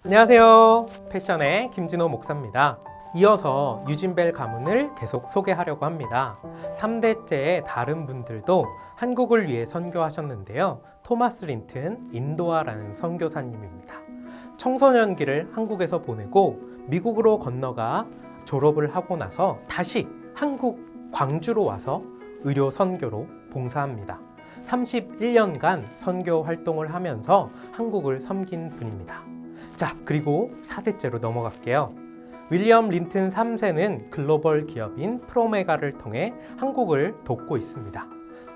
안녕하세요. 패션의 김진호 목사입니다. 이어서 유진벨 가문을 계속 소개하려고 합니다. 3대째의 다른 분들도 한국을 위해 선교하셨는데요. 토마스 린튼 인도아라는 선교사님입니다. 청소년기를 한국에서 보내고 미국으로 건너가 졸업을 하고 나서 다시 한국 광주로 와서 의료 선교로 봉사합니다. 31년간 선교 활동을 하면서 한국을 섬긴 분입니다. 자, 그리고 4대째로 넘어갈게요. 윌리엄 린튼 3세는 글로벌 기업인 프로메가를 통해 한국을 돕고 있습니다.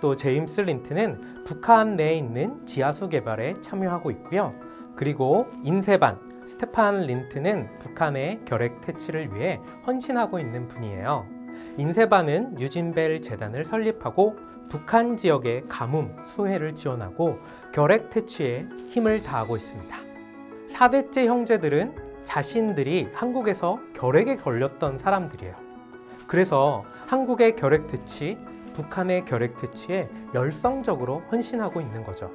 또 제임스 린튼은 북한 내에 있는 지하수 개발에 참여하고 있고요. 그리고 인세반 스테판 린튼은 북한의 결핵 퇴치를 위해 헌신하고 있는 분이에요. 인세반은 유진벨 재단을 설립하고 북한 지역의 가뭄, 수해를 지원하고 결핵 퇴치에 힘을 다하고 있습니다. 4대째 형제들은 자신들이 한국에서 결핵에 걸렸던 사람들이에요. 그래서 한국의 결핵 퇴치, 북한의 결핵 퇴치에 열성적으로 헌신하고 있는 거죠.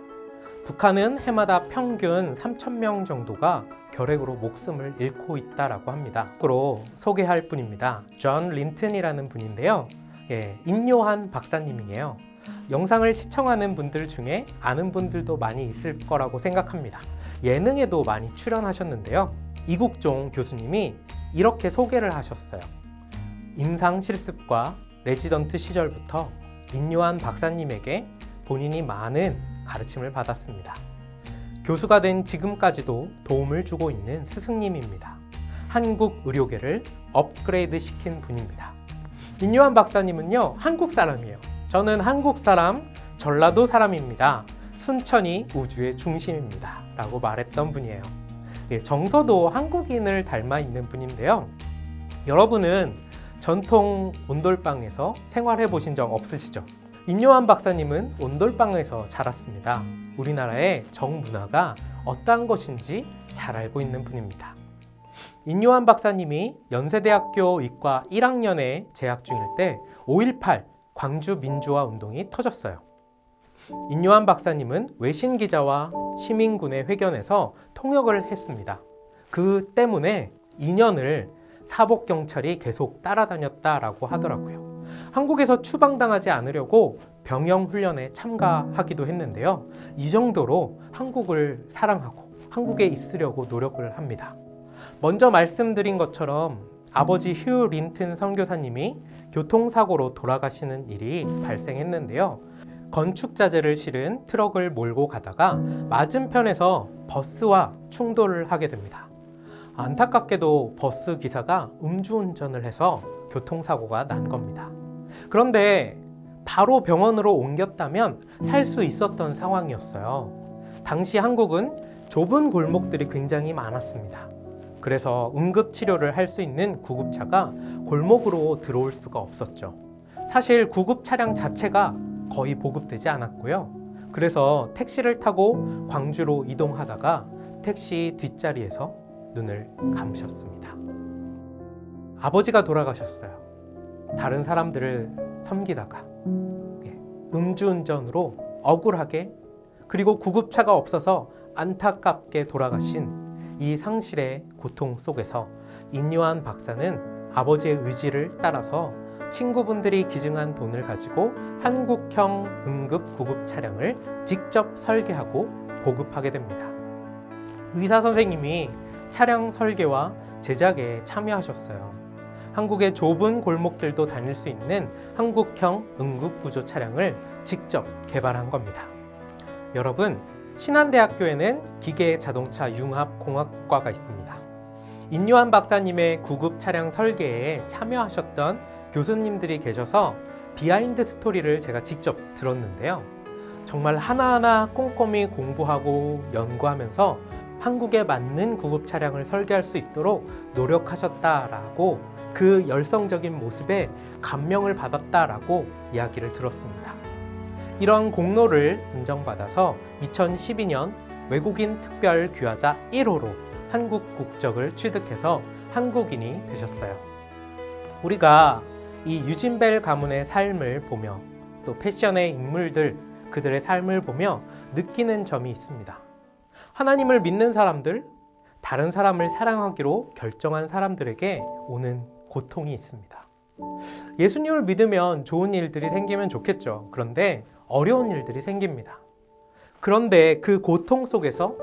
북한은 해마다 평균 3,000명 정도가 결핵으로 목숨을 잃고 있다라고 합니다. 거꾸로 소개할 분입니다. 존 린튼이라는 분인데요. 인요한 박사님이에요. 영상을 시청하는 분들 중에 아는 분들도 많이 있을 거라고 생각합니다. 예능에도 많이 출연하셨는데요. 이국종 교수님이 이렇게 소개를 하셨어요. 임상 실습과 레지던트 시절부터 인요한 박사님에게 본인이 많은 가르침을 받았습니다. 교수가 된 지금까지도 도움을 주고 있는 스승님입니다. 한국 의료계를 업그레이드 시킨 분입니다. 인요한 박사님은요, 한국 사람이에요. 저는 한국 사람, 전라도 사람입니다. 순천이 우주의 중심입니다. 라고 말했던 분이에요. 정서도 한국인을 닮아 있는 분인데요. 여러분은 전통 온돌방에서 생활해 보신 적 없으시죠? 인요한 박사님은 온돌방에서 자랐습니다. 우리나라의 정문화가 어떠한 것인지 잘 알고 있는 분입니다. 인요한 박사님이 연세대학교 의과 1학년에 재학 중일 때 5.18 광주 민주화 운동이 터졌어요. 인요한 박사님은 외신 기자와 시민군의 회견에서 통역을 했습니다. 그 때문에 2년을 사복경찰이 계속 따라다녔다라고 하더라고요. 한국에서 추방당하지 않으려고 병영훈련에 참가하기도 했는데요. 이 정도로 한국을 사랑하고 한국에 있으려고 노력을 합니다. 먼저 말씀드린 것처럼 아버지 휴 린튼 선교사님이 교통사고로 돌아가시는 일이 발생했는데요. 건축자재를 실은 트럭을 몰고 가다가 맞은편에서 버스와 충돌을 하게 됩니다. 안타깝게도 버스 기사가 음주운전을 해서 교통사고가 난 겁니다. 그런데 바로 병원으로 옮겼다면 살 수 있었던 상황이었어요. 당시 한국은 좁은 골목들이 굉장히 많았습니다. 그래서 응급치료를 할 수 있는 구급차가 골목으로 들어올 수가 없었죠. 사실 구급 차량 자체가 거의 보급되지 않았고요. 그래서 택시를 타고 광주로 이동하다가 택시 뒷자리에서 눈을 감으셨습니다. 아버지가 돌아가셨어요. 다른 사람들을 섬기다가 음주운전으로 억울하게, 그리고 구급차가 없어서 안타깝게 돌아가신 이 상실의 고통 속에서 인요한 박사는 아버지의 의지를 따라서 친구분들이 기증한 돈을 가지고 한국형 응급 구급 차량을 직접 설계하고 보급하게 됩니다. 의사 선생님이 차량 설계와 제작에 참여하셨어요. 한국의 좁은 골목들도 다닐 수 있는 한국형 응급구조 차량을 직접 개발한 겁니다. 여러분, 신한대학교에는 기계자동차융합공학과가 있습니다. 인요한 박사님의 구급 차량 설계에 참여하셨던 교수님들이 계셔서 비하인드 스토리를 제가 직접 들었는데요. 정말 하나하나 꼼꼼히 공부하고 연구하면서 한국에 맞는 구급 차량을 설계할 수 있도록 노력하셨다라고, 그 열성적인 모습에 감명을 받았다라고 이야기를 들었습니다. 이런 공로를 인정받아서 2012년 외국인 특별 귀화자 1호로 한국 국적을 취득해서 한국인이 되셨어요. 우리가 이 유진벨 가문의 삶을 보며 또 패션의 인물들, 그들의 삶을 보며 느끼는 점이 있습니다. 하나님을 믿는 사람들, 다른 사람을 사랑하기로 결정한 사람들에게 오는 고통이 있습니다. 예수님을 믿으면 좋은 일들이 생기면 좋겠죠. 그런데 어려운 일들이 생깁니다. 그런데 그 고통 속에서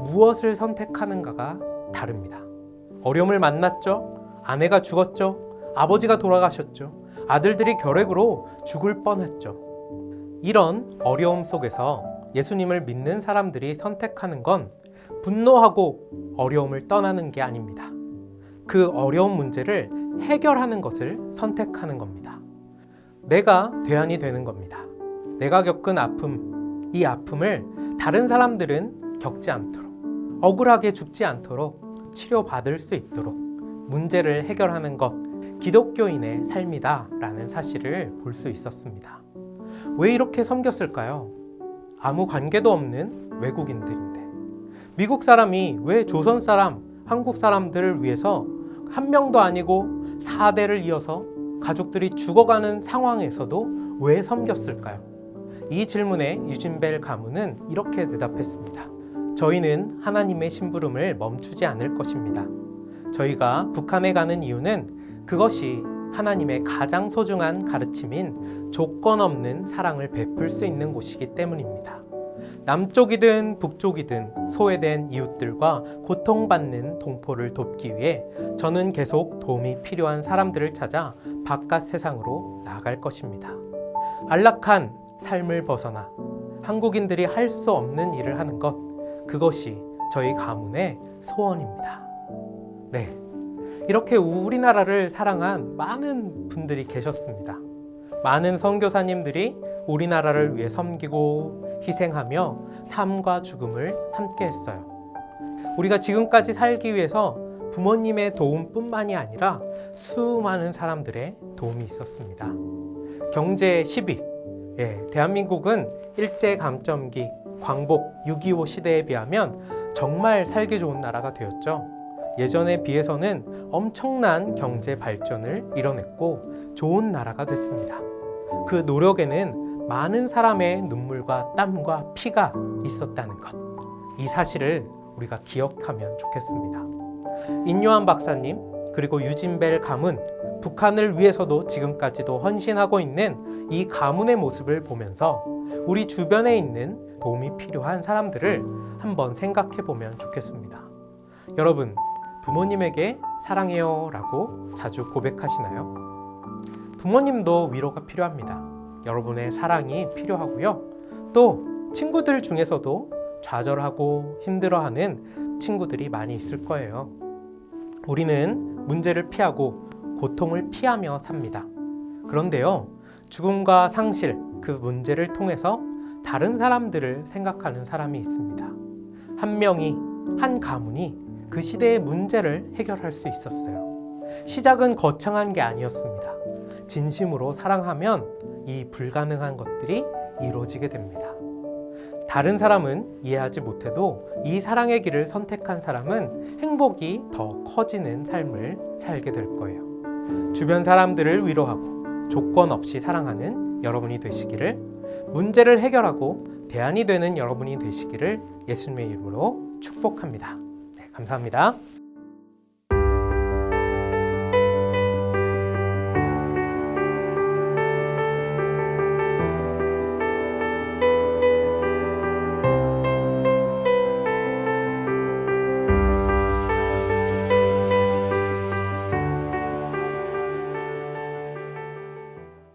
무엇을 선택하는가가 다릅니다. 어려움을 만났죠. 아내가 죽었죠. 아버지가 돌아가셨죠. 아들들이 결핵으로 죽을 뻔했죠. 이런 어려움 속에서 예수님을 믿는 사람들이 선택하는 건 분노하고 어려움을 떠나는 게 아닙니다. 그 어려운 문제를 해결하는 것을 선택하는 겁니다. 내가 대안이 되는 겁니다. 내가 겪은 아픔, 이 아픔을 다른 사람들은 겪지 않도록, 억울하게 죽지 않도록 치료받을 수 있도록 문제를 해결하는 것, 기독교인의 삶이다라는 사실을 볼 수 있었습니다. 왜 이렇게 섬겼을까요? 아무 관계도 없는 외국인들인데 미국 사람이 왜 조선 사람, 한국 사람들을 위해서 한 명도 아니고 4대를 이어서 가족들이 죽어가는 상황에서도 왜 섬겼을까요? 이 질문에 유진벨 가문은 이렇게 대답했습니다. 저희는 하나님의 심부름을 멈추지 않을 것입니다. 저희가 북한에 가는 이유는 그것이 하나님의 가장 소중한 가르침인 조건 없는 사랑을 베풀 수 있는 곳이기 때문입니다. 남쪽이든 북쪽이든 소외된 이웃들과 고통받는 동포를 돕기 위해 저는 계속 도움이 필요한 사람들을 찾아 바깥 세상으로 나아갈 것입니다. 안락한 삶을 벗어나 한국인들이 할 수 없는 일을 하는 것, 그것이 저희 가문의 소원입니다. 네, 이렇게 우리나라를 사랑한 많은 분들이 계셨습니다. 많은 선교사님들이 우리나라를 위해 섬기고 희생하며 삶과 죽음을 함께 했어요. 우리가 지금까지 살기 위해서 부모님의 도움뿐만이 아니라 수많은 사람들의 도움이 있었습니다. 경제 10위. 대한민국은 일제감점기, 광복, 6.25 시대에 비하면 정말 살기 좋은 나라가 되었죠. 예전에 비해서는 엄청난 경제 발전을 이뤄냈고 좋은 나라가 됐습니다. 그 노력에는 많은 사람의 눈물과 땀과 피가 있었다는 것, 이 사실을 우리가 기억하면 좋겠습니다. 인요한 박사님 그리고 유진벨 가문, 북한을 위해서도 지금까지도 헌신하고 있는 이 가문의 모습을 보면서 우리 주변에 있는 도움이 필요한 사람들을 한번 생각해 보면 좋겠습니다. 여러분, 부모님에게 사랑해요 라고 자주 고백하시나요? 부모님도 위로가 필요합니다. 여러분의 사랑이 필요하고요. 또 친구들 중에서도 좌절하고 힘들어하는 친구들이 많이 있을 거예요. 우리는 문제를 피하고 고통을 피하며 삽니다. 그런데요, 죽음과 상실, 그 문제를 통해서 다른 사람들을 생각하는 사람이 있습니다. 한 명이, 한 가문이 그 시대의 문제를 해결할 수 있었어요. 시작은 거창한 게 아니었습니다. 진심으로 사랑하면 이 불가능한 것들이 이루어지게 됩니다. 다른 사람은 이해하지 못해도 이 사랑의 길을 선택한 사람은 행복이 더 커지는 삶을 살게 될 거예요. 주변 사람들을 위로하고 조건 없이 사랑하는 여러분이 되시기를, 문제를 해결하고 대안이 되는 여러분이 되시기를 예수님의 이름으로 축복합니다. 네, 감사합니다.